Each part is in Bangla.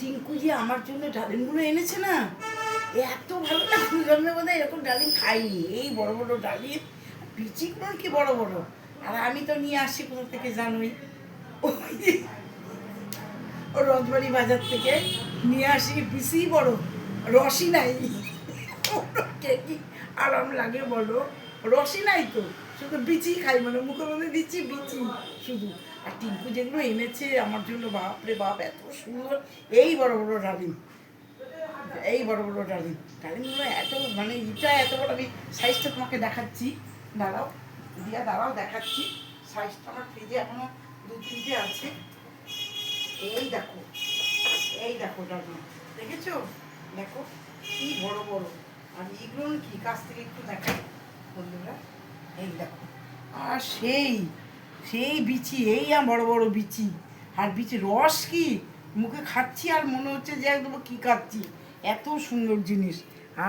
টিঙ্কু যে আমার জন্য ডালিমগুলো এনেছে না, এত ভালো না, জন্মে বোধ হয় এরকম ডালিম খাইনি। এই বড় বড় ডালিম, বিচিগুলো কি বড় বড়। আর আমি তো নিয়ে আসি কোথা থেকে জানোই, ওই যে ও রথবাড়ি বাজার থেকে নিয়ে আসি, বিচি বড়, রসই নাই। কে কি আরাম লাগে বলো, রসই নাই তো, শুধু বিচি খাই, মানে মুখের মধ্যে দিচ্ছি বিচি শুধু। আর টিঙ্কু যেগুলো এনেছে আমার জন্য, বাপরে বাপ, এত সুন্দর, এই বড় বড় ডালিম, এই বড় বড় ডালিম, ডালিমগুলো এত মানে এটা এত বড়। আমি সাইজটা তোমাকে দেখাচ্ছি, দাঁড়াও দিয়া, দাঁড়াও দেখাচ্ছি। সাইজটা আমার ফ্রিজে এখনো 2-3টে আছে। এই দেখো, এই দেখো ডালিম, দেখেছো? দেখো কি বড় বড়। আর এগুলো কি কাছ থেকে একটু দেখাই বন্ধুরা, এই দেখো। আর সেই সেই বিচি, এই বড় বড় বিচি, আর বিচি রস কি মুখে খাচ্ছি আর মনে হচ্ছে যে একদম কি খাচ্ছি, এত সুন্দর জিনিস।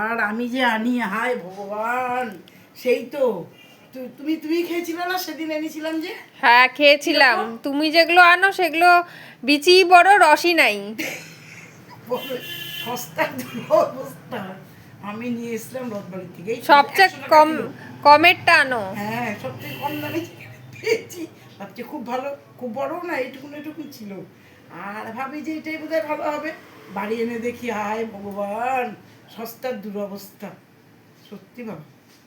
আর আমি যে আনি, হায় ভগবান, সেই তো তুমি তুমি খেয়েছিলে না সেদিন এনেছিলাম যে? হ্যাঁ খেয়েছিলাম। তুমি যেগুলো আনো সেগুলো বিচি বড়, রসই নাই। সস্তা অবস্থা। আমি নিয়ে এসলাম রথবাড়ি থেকে, সবচেয়ে কম কমেরটা আনো। হ্যাঁ সবচেয়ে কম দামে পেয়েছি, ভাবছি খুব ভালো, খুব বড় না, এইটুকুন এইটুকুন ছিল। আর ভাবি যে এটাই বোধহয় ভালো হবে, বাড়ি এনে দেখি হায় ভগবান, সস্তার দুরবস্থা, সত্যি বাবা।